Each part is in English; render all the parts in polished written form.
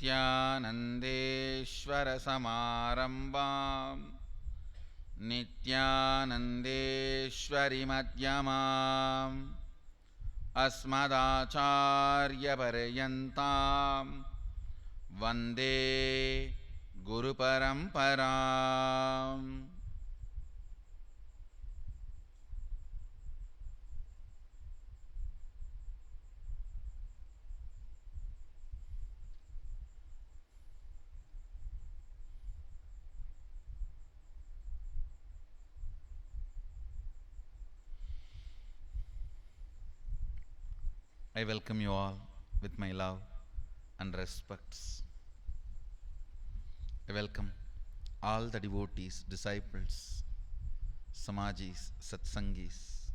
नित्यानन्देश्वरसमारम्भां नित्यानन्देश्वरिमध्यमाम् अस्मदाचार्यपर्यन्तां वन्दे गुरुपरम्पराम्. I welcome you all with my love and respects. I welcome all the devotees, disciples, Samajis, Satsangis,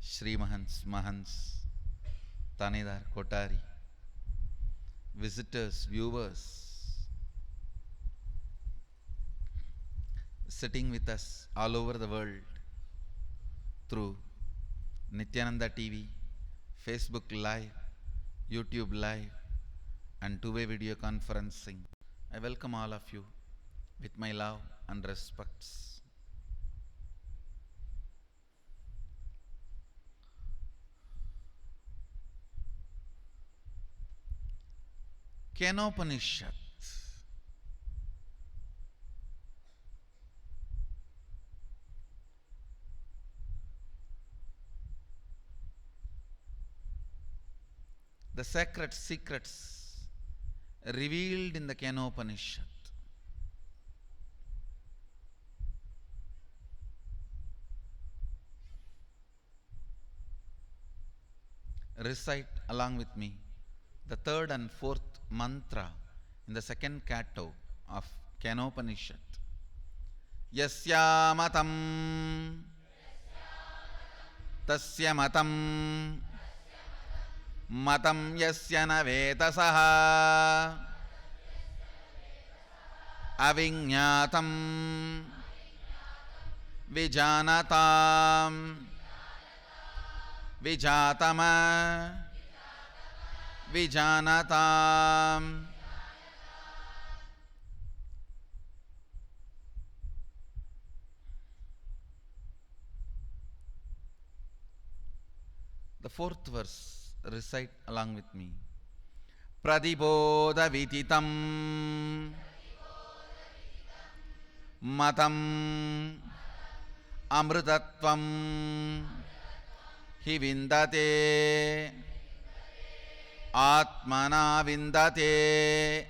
Shri Mahants, Mahants, Tanedar, Kotari, visitors, viewers, sitting with us all over the world through Nithyananda TV, Facebook Live, YouTube Live, and two-way video conferencing. I welcome all of you with my love and respects. Kenopanishad. The sacred secrets revealed in the Kenopanishad. Recite along with me the third and fourth mantra in the second canto of Kenopanishad. Yasya matam tasya matam matam yasya na vetasaha aviññātam vijānatām vijātama vijānatām. The fourth verse, recite along with me. Pradibodha vititam matam amrutatvam hi vindate atmana vindate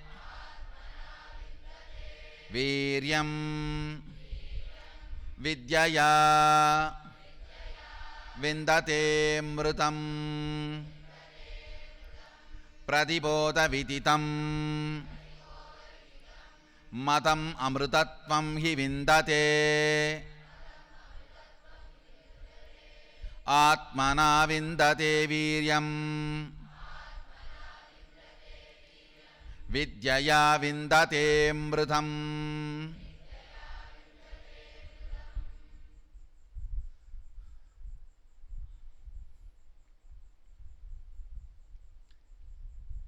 viryam vidyaya vindate mrutam. Pradibodha vititam matam amrutatvam hi vindate atmana vindate viryam vidyaya vindate mrutam.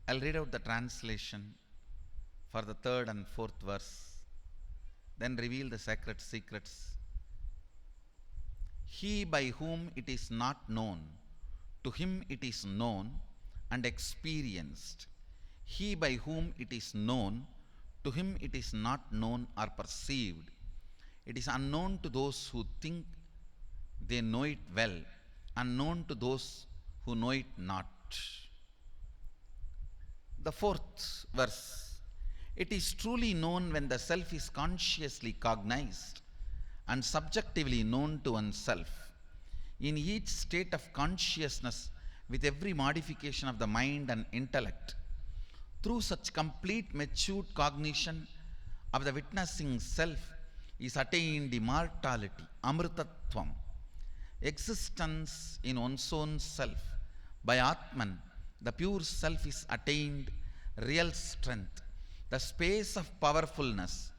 I'll read out the translation for the third and fourth verse, then reveal the sacred secrets. He by whom it is not known, to him it is known and experienced. He by whom it is known, to him it is not known or perceived. It is unknown to those who think they know it well, unknown to those who know it not. The fourth verse. It is truly known when the self is consciously cognized and subjectively known to oneself. In each state of consciousness, with every modification of the mind and intellect, through such complete matured cognition of the witnessing self is attained immortality, amrutatvam, existence in one's own self. By Atman, the pure self is attained real strength, the space of powerfulness,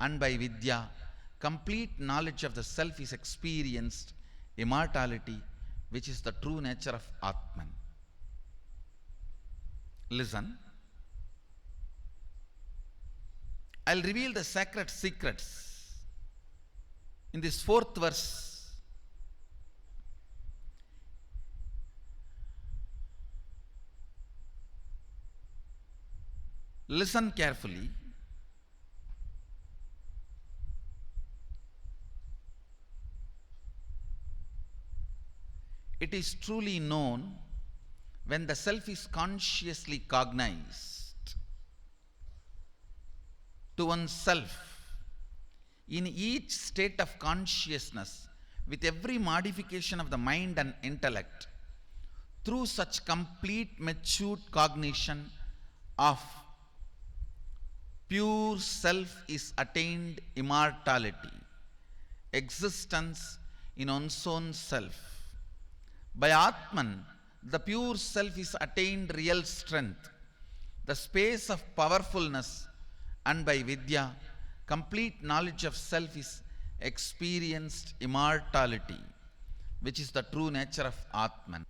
and by Vidya, complete knowledge of the self is experienced, immortality, which is the true nature of Atman. Listen. I'll reveal the sacred secrets in this fourth verse. Listen carefully. It is truly known when the self is consciously cognized to oneself in each state of consciousness with every modification of the mind and intellect. Through such complete matured cognition of pure self is attained immortality, existence in one's own self. By Atman, the pure self is attained real strength, the space of powerfulness, and by Vidya, complete knowledge of self is experienced immortality, which is the true nature of Atman.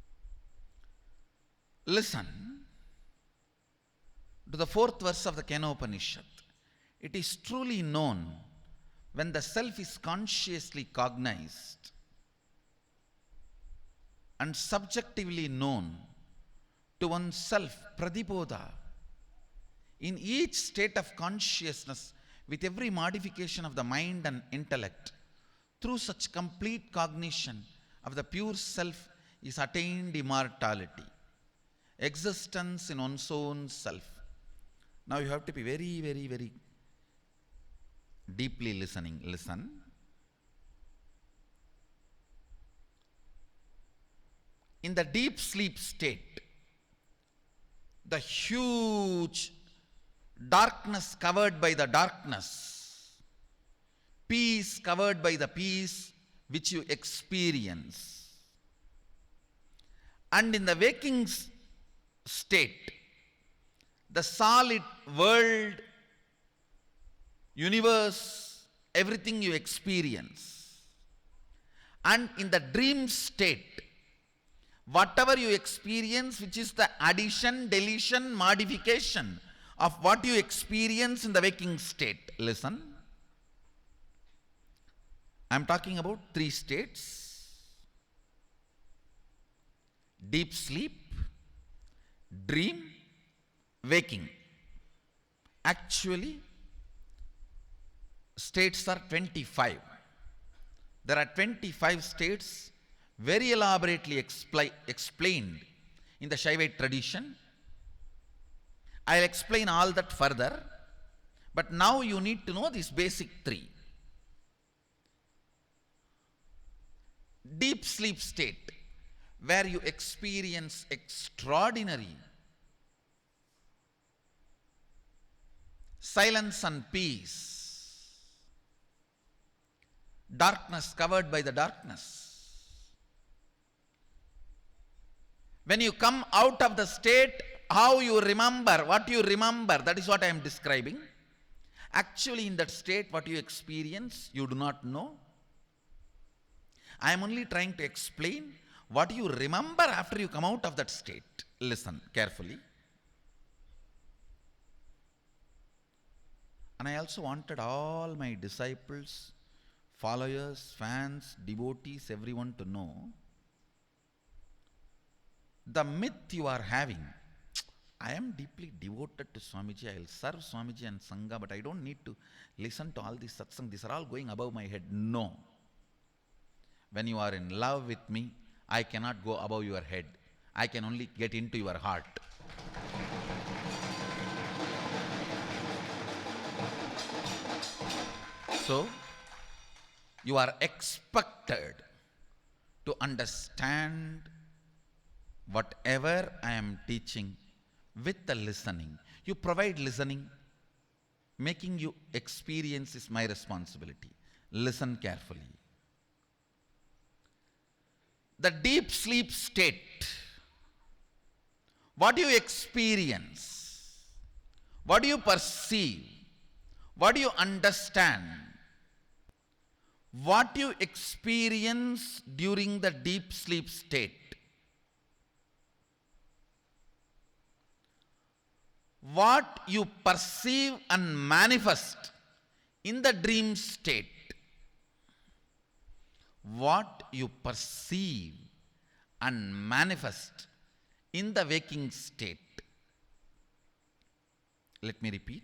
Listen to the fourth verse of the Kenopanishad. It is truly known when the self is consciously cognized and subjectively known to oneself, pradibodha, in each state of consciousness with every modification of the mind and intellect. Through such complete cognition of the pure self is attained immortality, existence in one's own self. Now you have to be very, very, very deeply listening. Listen. In the deep sleep state, the huge darkness covered by the darkness, peace covered by the peace which you experience. And in the waking state, the solid world, universe, everything you experience. And in the dream state, whatever you experience, which is the addition, deletion, modification of what you experience in the waking state. Listen. I am talking about three states: deep sleep, dream, waking. Actually, states are 25. There are 25 states very elaborately explained in the Shaivite tradition. I'll explain all that further, but now you need to know these basic three. Deep sleep state, where you experience extraordinary silence and peace, darkness covered by the darkness. When you come out of the state, how you remember, what you remember, that is what I am describing. Actually, in that state, what you experience, you do not know. I am only trying to explain what you remember after you come out of that state. Listen carefully. And I also wanted all my disciples, followers, fans, devotees, everyone to know the myth you are having. I am deeply devoted to Swamiji. I will serve Swamiji and Sangha, but I don't need to listen to all these satsang. These are all going above my head. No. When you are in love with me, I cannot go above your head. I can only get into your heart. So, you are expected to understand whatever I am teaching with the listening. You provide listening. Making you experience is my responsibility. Listen carefully. The deep sleep state, what do you experience? What do you perceive? What do you understand? What you experience during the deep sleep state? What you perceive and manifest in the dream state, what you perceive and manifest in the waking state. Let me repeat.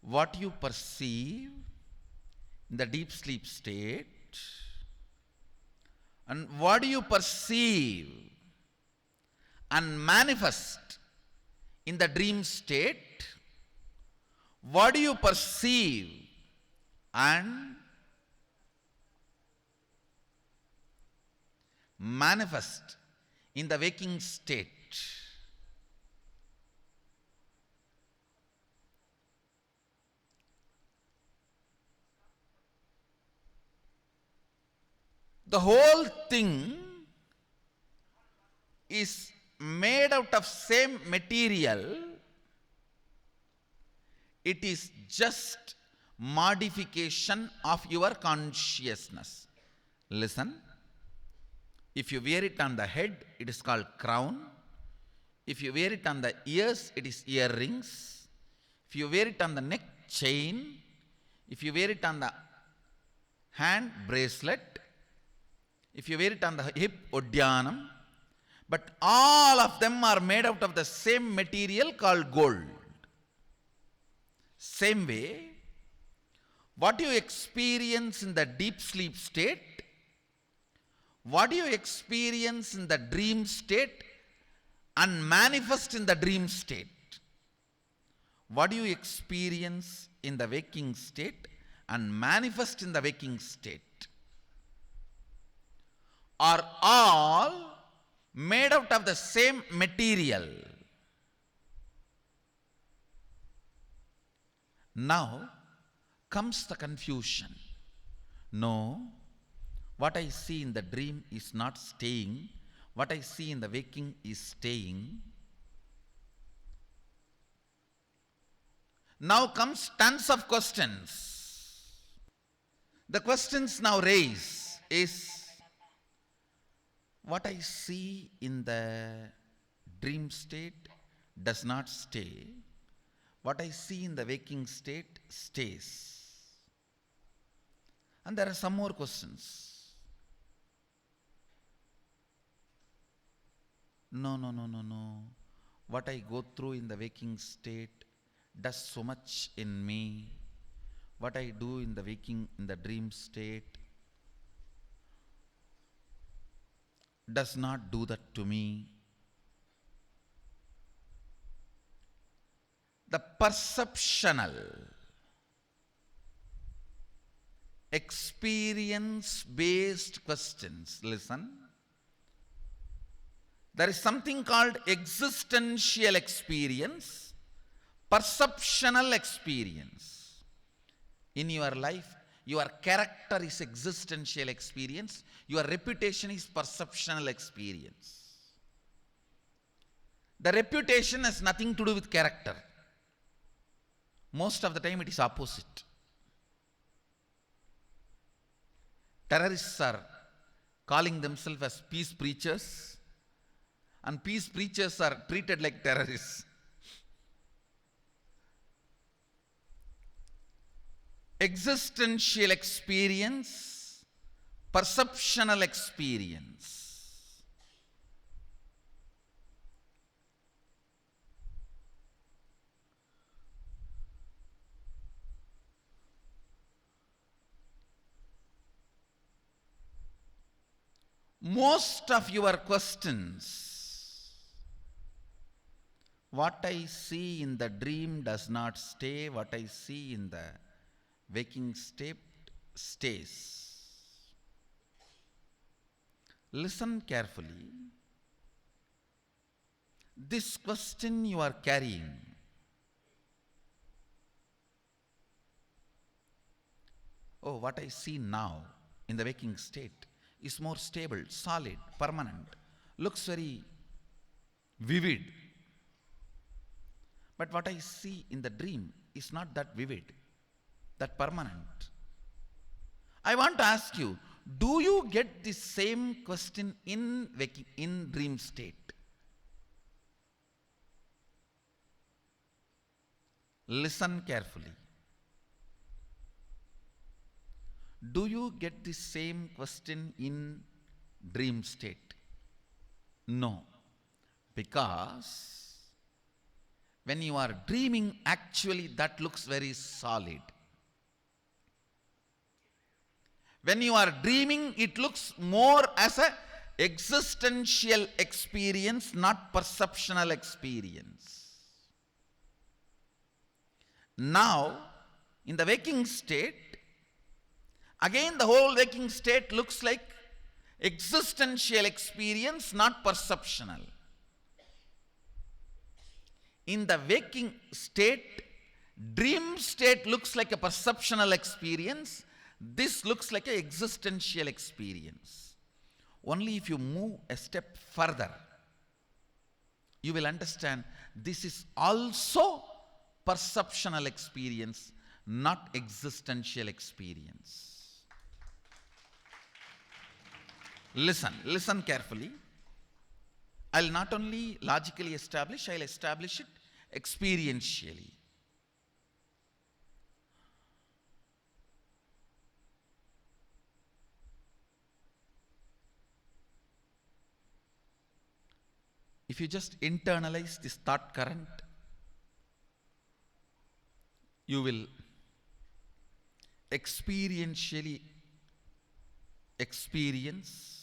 What you perceive in the deep sleep state, and what you perceive and manifest in the dream state, what do you perceive and manifest in the waking state. The whole thing is made out of same material. It is just modification of your consciousness. Listen. If you wear it on the head, it is called crown. If you wear it on the ears, it is earrings. If you wear it on the neck, chain. If you wear it on the hand, bracelet. If you wear it on the hip, odyanam. But all of them are made out of the same material called gold. Same way, what you experience in the deep sleep state, what you experience in the dream state and manifest in the dream state, what you experience in the waking state and manifest in the waking state, are all made out of the same material. Now comes the confusion. No, what I see in the dream is not staying. What I see in the waking is staying. Now comes tons of questions. The questions now raise is, what I see in the dream state does not stay. What I see in the waking state stays. And there are some more questions. No. What I go through in the waking state does so much in me. What I do in the dream state does not do that to me. The perceptional, experience-based questions. Listen. There is something called existential experience, perceptional experience. In your life, your character is existential experience, your reputation is perceptional experience. The reputation has nothing to do with character. Most of the time it is opposite. Terrorists are calling themselves as peace preachers, and peace preachers are treated like terrorists. Existential experience, perceptional experience. Most of your questions, what I see in the dream does not stay, what I see in the waking state stays. Listen carefully. This question you are carrying, oh, what I see now in the waking state is more stable, solid, permanent, looks very vivid. But what I see in the dream is not that vivid, that permanent. I want to ask you, do you get the same question in dream state? Listen carefully. Do you get the same question in dream state? No. Because when you are dreaming, actually that looks very solid. When you are dreaming, it looks more as a existential experience, not perceptual experience. Now, in the waking state, again the whole waking state looks like existential experience, not perceptual. In the waking state, dream state looks like a perceptual experience. This looks like an existential experience. Only if you move a step further, you will understand this is also perceptual experience, not existential experience. Listen carefully. I'll not only logically establish, I'll establish it experientially. If you just internalize this thought current, you will experientially experience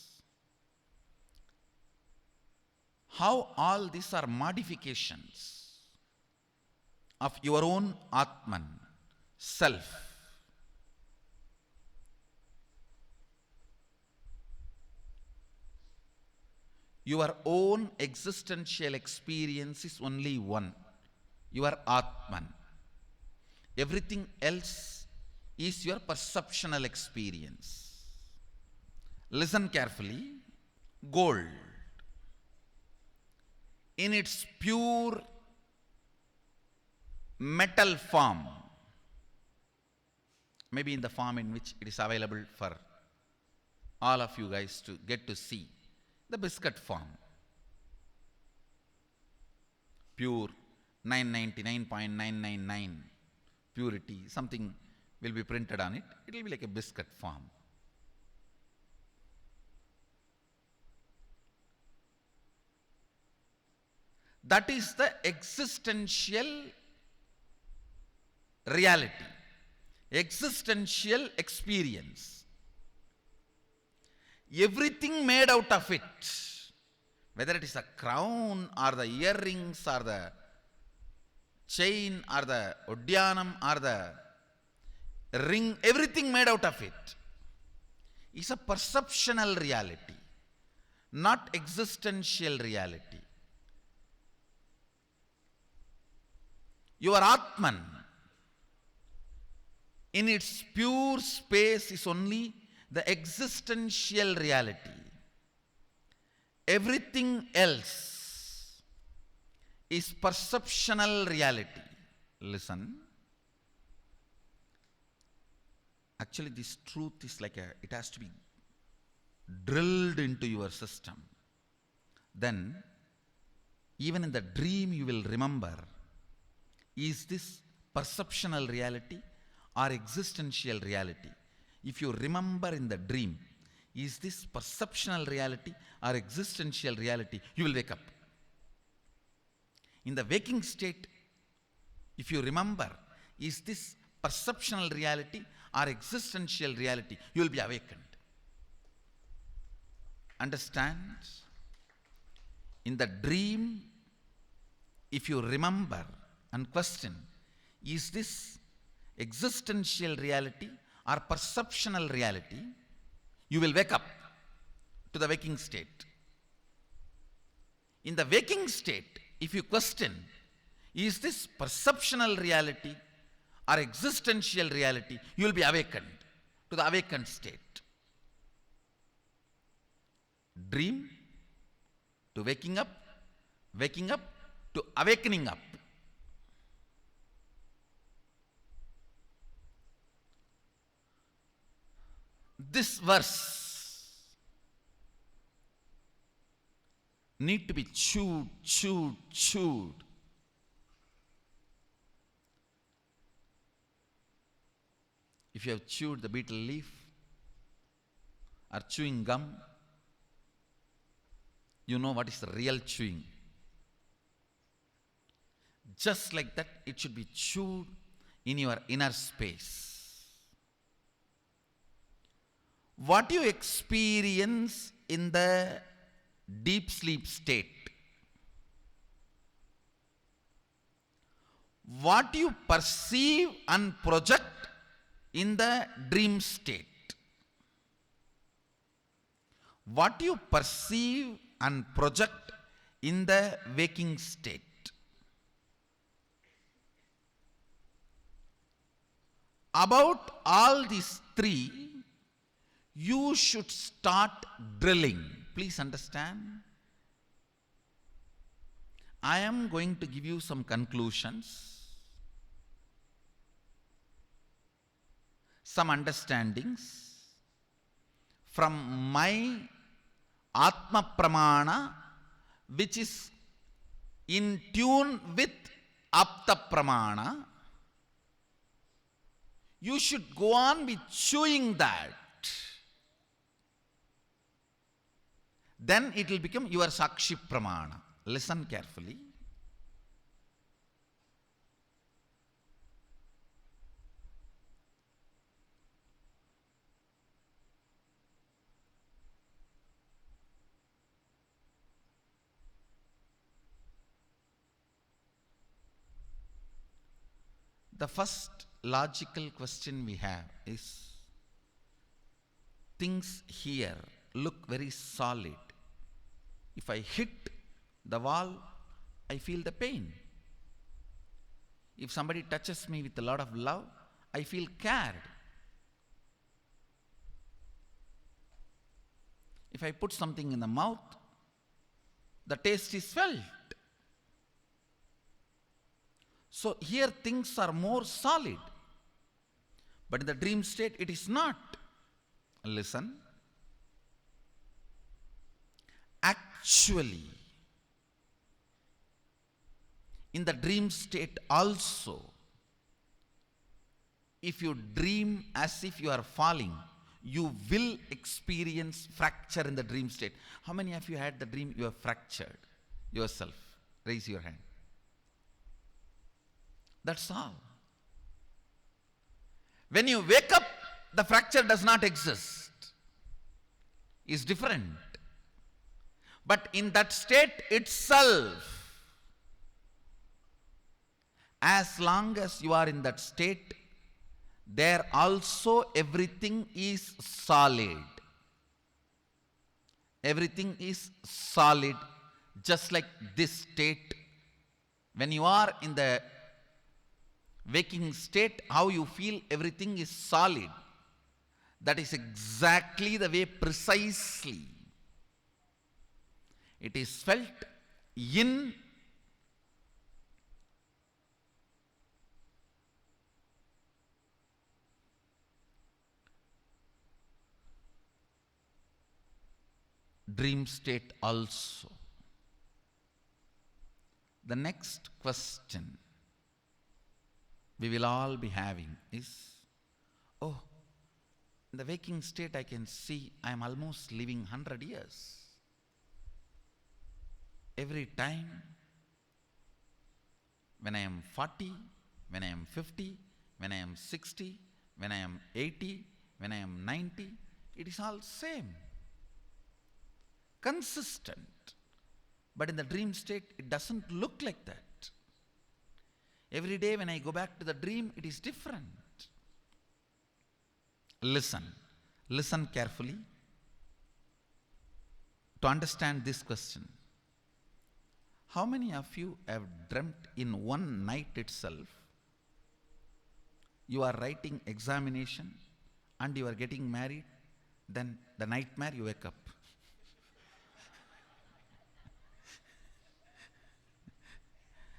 how all these are modifications of your own Atman, self. Your own existential experience is only one, your Atman. Everything else is your perceptual experience. Listen carefully. Gold, in its pure metal form, maybe in the form in which it is available for all of you guys to get to see, the biscuit form, pure 999.999 purity, something will be printed on it. It will be like a biscuit form. That is the existential reality, existential experience. Everything made out of it, whether it is a crown or the earrings or the chain or the udyanam or the ring, everything made out of it is a perceptual reality, not existential reality. Your Atman, in its pure space, is only the existential reality. Everything else is perceptual reality. Listen. Actually, this truth is like it has to be drilled into your system. Then, even in the dream, you will remember, is this perceptual reality or existential reality? If you remember in the dream, is this perceptual reality or existential reality, you will wake up. In the waking state, if you remember, is this perceptual reality or existential reality, you will be awakened. Understand? In the dream, if you remember and question, is this existential reality or perceptual reality, you will wake up to the waking state. In the waking state, if you question, is this perceptual reality or existential reality, you will be awakened to the awakened state. Dream to waking up to awakening up. This verse need to be chewed. If you have chewed the betel leaf or chewing gum, you know what is the real chewing. Just like that, it should be chewed in your inner space. What you experience in the deep sleep state, what you perceive and project in the dream state, what you perceive and project in the waking state, about all these three, you should start drilling. Please understand. I am going to give you some conclusions, some understandings from my Atma Pramana, which is in tune with Apta Pramana. You should go on with chewing that. Then it will become your Sakshi Pramana. Listen carefully. The first logical question we have is, things here look very solid. If I hit the wall, I feel the pain. If somebody touches me with a lot of love, I feel cared. If I put something in the mouth, the taste is felt. So here things are more solid. But in the dream state, it is not. Listen. Actually, in the dream state also, if you dream as if you are falling, you will experience fracture in the dream state. How many of you had the dream you have fractured yourself? Raise your hand. That's all. When you wake up, the fracture does not exist. It's different. But in that state itself, as long as you are in that state, there also everything is solid. Everything is solid, just like this state. When you are in the waking state, how you feel everything is solid. That is exactly the way, precisely, it is felt in dream state also. The next question we will all be having is, oh, in the waking state I can see I am almost living 100 years. Every time, when I am 40, when I am 50, when I am 60, when I am 80, when I am 90, it is all same. Consistent. But in the dream state, it doesn't look like that. Every day when I go back to the dream, it is different. Listen. Listen carefully to understand this question. How many of you have dreamt in one night itself, you are writing examination and you are getting married, then the nightmare you wake up?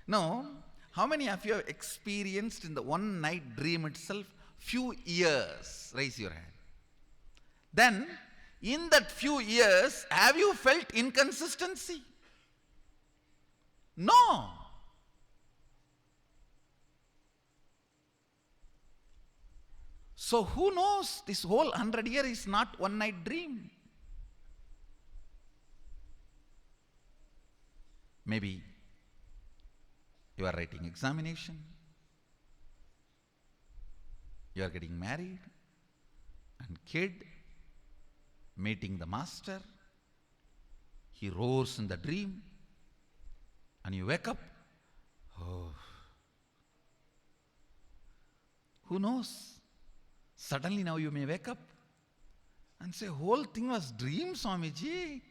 No. How many of you have experienced in the one night dream itself few years? Raise your hand. Then, in that few years, have you felt inconsistency? No. So who knows, this whole 100 years is not one night dream. Maybe you are writing examination, you are getting married, and kid, meeting the master, he roars in the dream, and you wake up. Oh, who knows? Suddenly now you may wake up and say, whole thing was dream, Swamiji.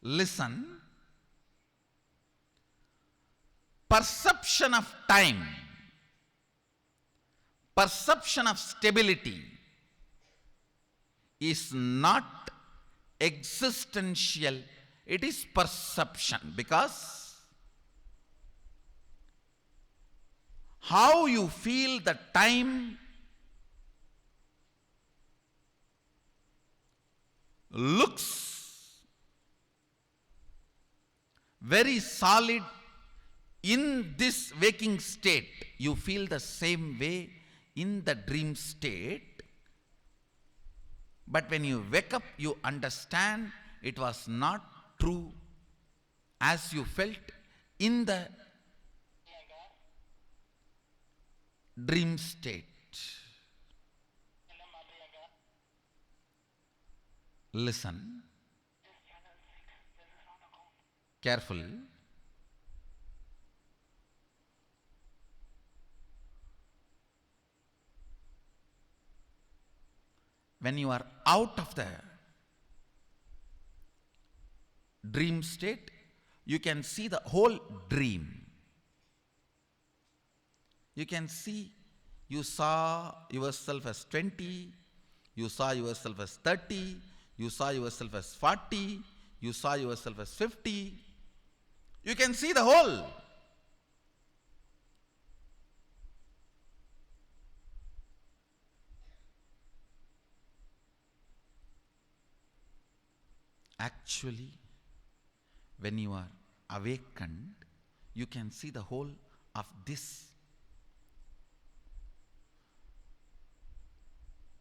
Listen, perception of time, perception of stability is not existential, it is perception, because how you feel the time looks very solid in this waking state. You feel the same way in the dream state. But when you wake up, you understand it was not true as you felt in the dream state. Listen carefully. When you are out of the dream state, you can see the whole dream. You can see, you saw yourself as 20, you saw yourself as 30, you saw yourself as 40, you saw yourself as 50. You can see the whole. Actually, when you are awakened, you can see the whole of this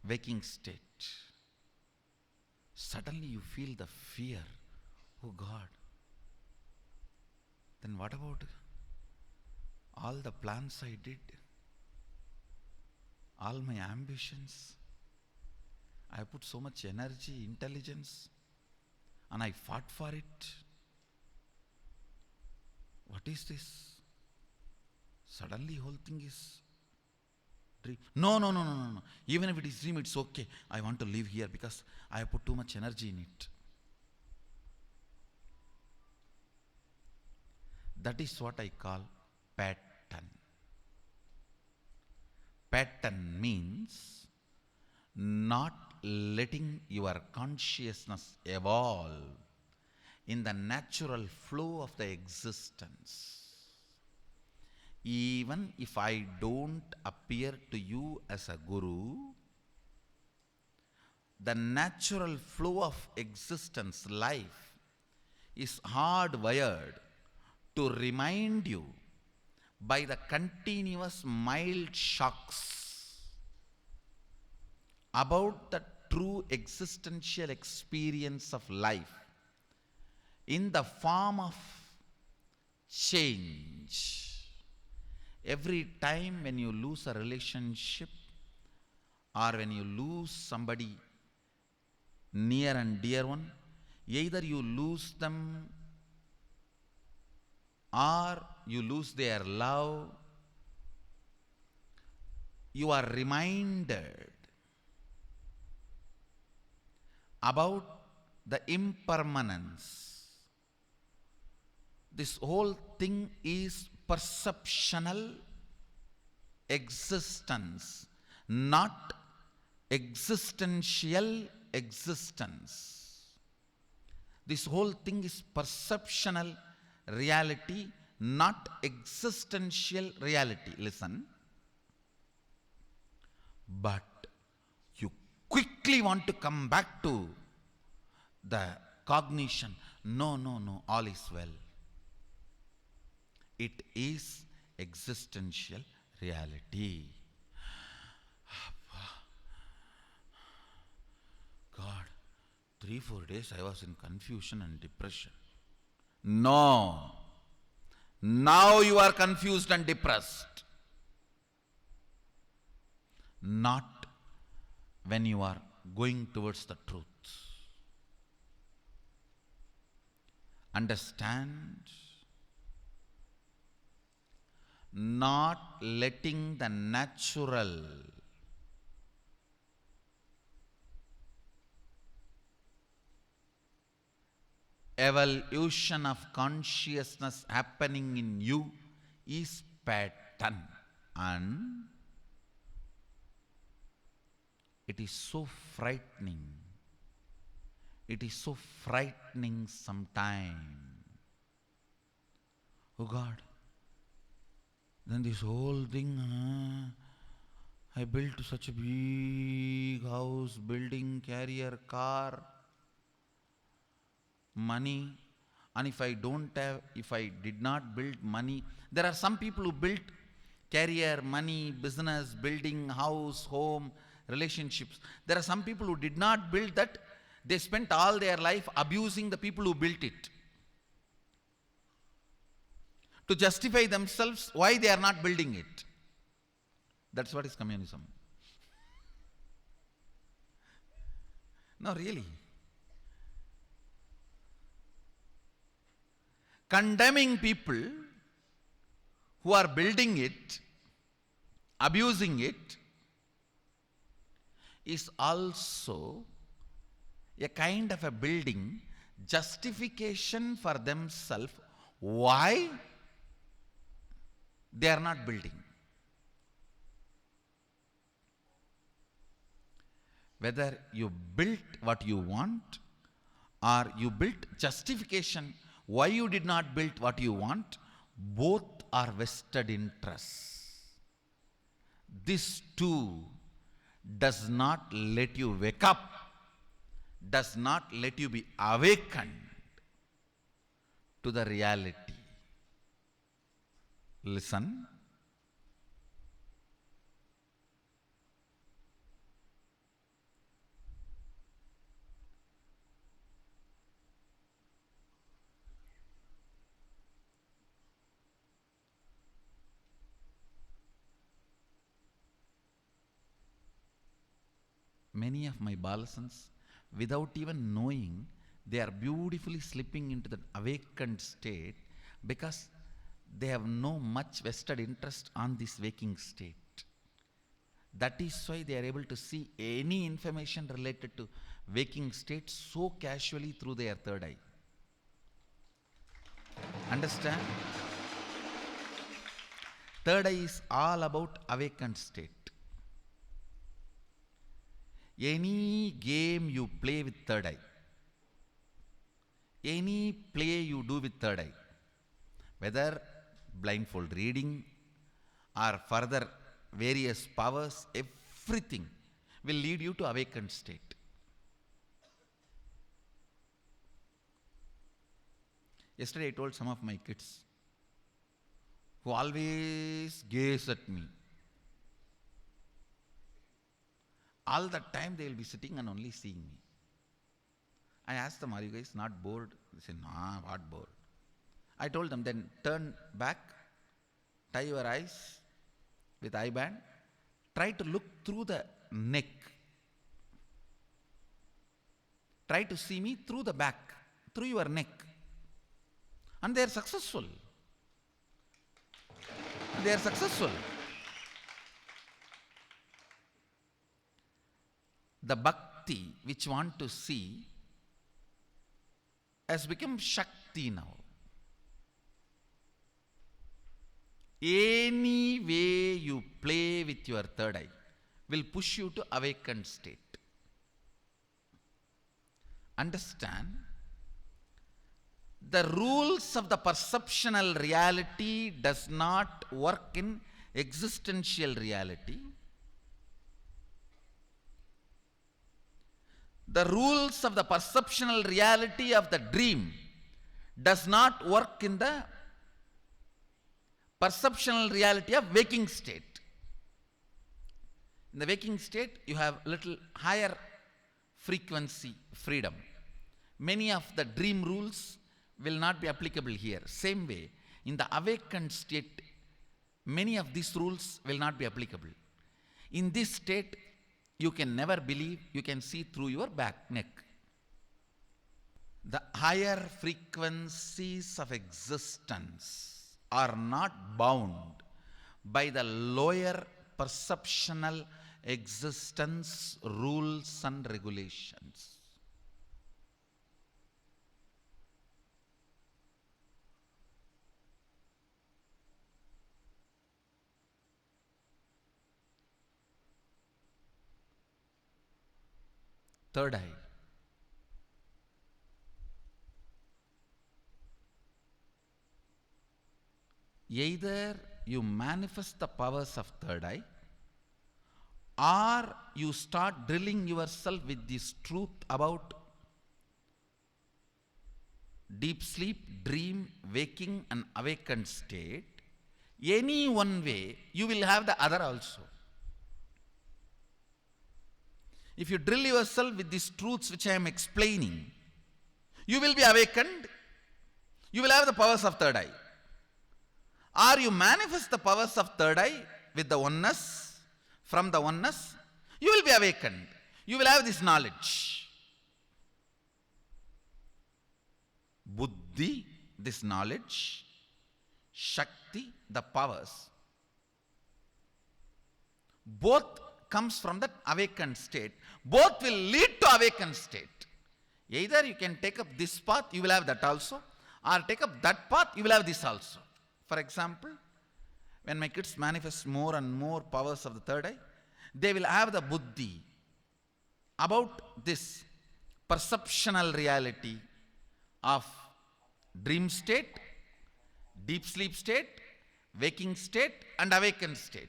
waking state. Suddenly you feel the fear. Oh God, then what about all the plans I did, all my ambitions? I put so much energy, intelligence, and I fought for it. What is this? Suddenly whole thing is dream. No. Even if it is dream, it's okay. I want to live here because I have put too much energy in it. That is what I call pattern. Pattern means not letting your consciousness evolve in the natural flow of the existence. Even if I don't appear to you as a guru, the natural flow of existence, life, is hardwired to remind you by the continuous mild shocks about the true existential experience of life in the form of change. Every time when you lose a relationship or when you lose somebody near and dear one, either you lose them or you lose their love, you are reminded about the impermanence. This whole thing is perceptional existence, not existential existence. This whole thing is perceptional reality, not existential reality. Listen. But you quickly want to come back to the cognition. No, all is well. It is existential reality. God, 3-4 days I was in confusion and depression. No. Now you are confused and depressed. Not when you are going towards the truth. Understand? Not letting the natural evolution of consciousness happening in you is pattern, and it is so frightening. It is so frightening sometime. Oh God, then this whole thing, I built such a big house, building, carrier, car, money, and if I did not build money, there are some people who built career, money, business, building, house, home, relationships. There are some people who did not build that. They spent all their life abusing the people who built it to justify themselves why they are not building it. That's what is communism. No, really. Condemning people who are building it, abusing it, is also a kind of a building justification for themselves why they are not building. Whether you built what you want or you built justification why you did not build what you want, both are vested interests. This too does not let you wake up, does not let you be awakened to the reality. Listen. Many of my balasans, without even knowing, they are beautifully slipping into the awakened state because they have no much vested interest on this waking state. That is why they are able to see any information related to waking state so casually through their third eye. Understand? Third eye is all about awakened state. Any game you play with third eye, any play you do with third eye, whether blindfold reading or further various powers, everything will lead you to awakened state. Yesterday I told some of my kids who always gaze at me. All the time they will be sitting and only seeing me. I asked them, are you guys not bored? They said, nah, what bored? I told them, then turn back, tie your eyes with eye band, try to look through the neck. Try to see me through the back, through your neck. And they are successful. They are successful. The bhakti which want to see has become Shakti now. Any way you play with your third eye will push you to awakened state. Understand? The rules of the perceptual reality does not work in existential reality. The rules of the perceptual reality of the dream does not work in the perceptual reality of waking state. In the waking state, you have little higher frequency freedom. Many of the dream rules will not be applicable here. Same way, in the awakened state, many of these rules will not be applicable. In this state, you can never believe you can see through your neck. The higher frequencies of existence are not bound by the lower perceptual existence rules and regulations. Third eye. Either you manifest the powers of third eye, or you start drilling yourself with this truth about deep sleep, dream, waking and awakened state. Any one way, you will have the other also. If you drill yourself with these truths which I am explaining, you will be awakened, you will have the powers of third eye. Or you manifest the powers of third eye with the oneness, from the oneness, you will be awakened. You will have this knowledge. Buddhi, this knowledge, Shakti, the powers, both comes from that awakened state. Both will lead to awakened state. Either you can take up this path, you will have that also, or take up that path, you will have this also. For example, when my kids manifest more and more powers of the third eye, they will have the buddhi about this perceptual reality of dream state, deep sleep state, waking state and awakened state.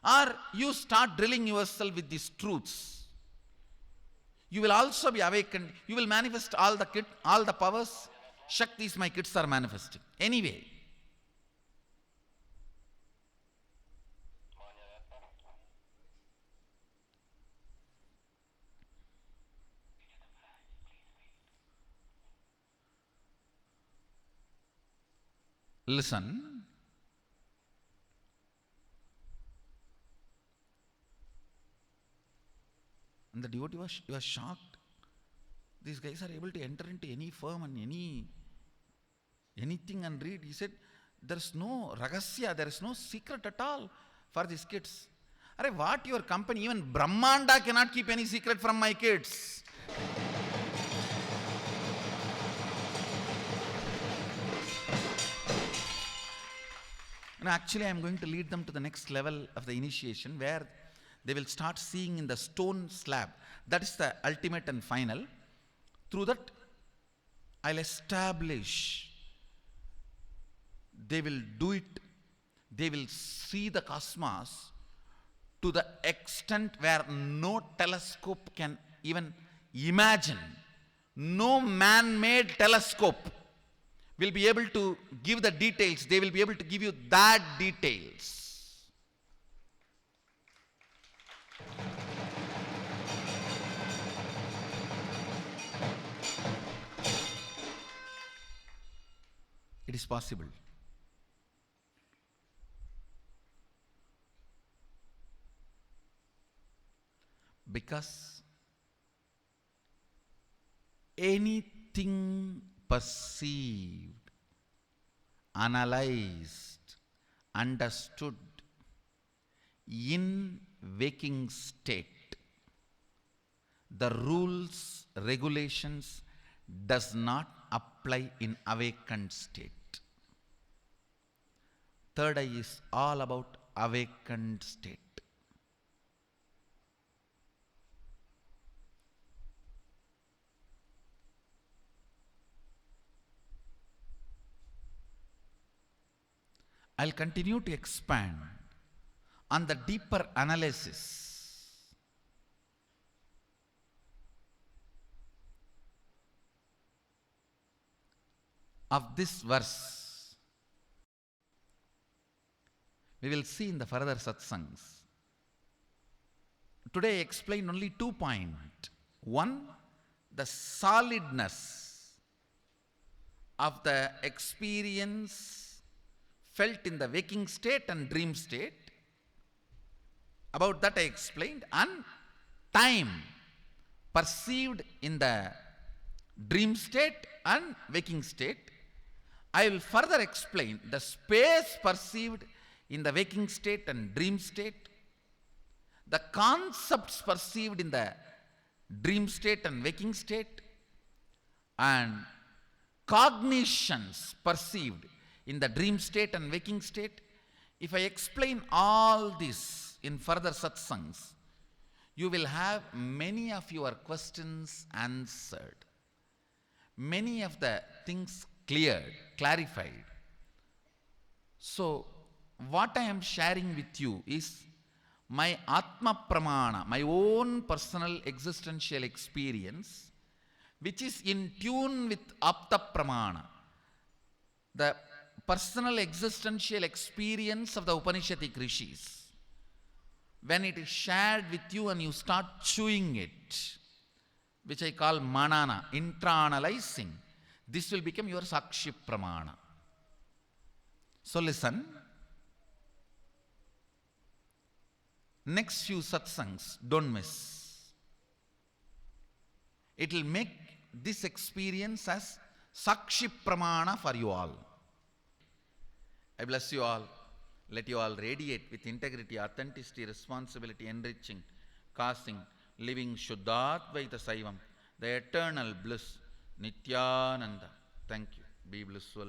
Or you start drilling yourself with these truths. You will also be awakened. You will manifest all the powers. Shaktis my kids are manifesting. Anyway. Listen. And the devotee was shocked. These guys are able to enter into any firm and anything and read. He said, there is no ragasya, there is no secret at all for these kids. Arey, what your company, even Brahmanda cannot keep any secret from my kids. And actually, I am going to lead them to the next level of the initiation where they will start seeing in the stone slab. That is the ultimate and final. Through that, I'll establish. They will do it. They will see the cosmos to the extent where no telescope can even imagine. No man-made telescope will be able to give the details. They will be able to give you that details. It is possible. Because anything perceived, analyzed, understood in waking state, the rules, regulations does not apply in awakened state. Third eye is all about awakened state. I'll continue to expand on the deeper analysis of this verse We will see in the further satsangs. Today I explain only 2 points. One, the solidness of the experience felt in the waking state and dream state. About that I explained. And time perceived in the dream state and waking state. I will further explain the space perceived in the waking state and dream state, the concepts perceived in the dream state and waking state, and cognitions perceived in the dream state and waking state. If I explain all this in further satsangs, you will have many of your questions answered, many of the things cleared, clarified. So, what I am sharing with you is my Atma Pramana, my own personal existential experience, which is in tune with Apta Pramana, the personal existential experience of the Upanishadic Rishis. When it is shared with you and you start chewing it, which I call manana, intra-analyzing, this will become your Sakshi Pramana. So listen. Next few satsangs, don't miss. It will make this experience as Sakshi Pramana for you all. I bless you all. Let you all radiate with integrity, authenticity, responsibility, enriching, causing, living Shuddhadvaita Saivam, the eternal bliss, Nithyananda. Thank you. Be blissful.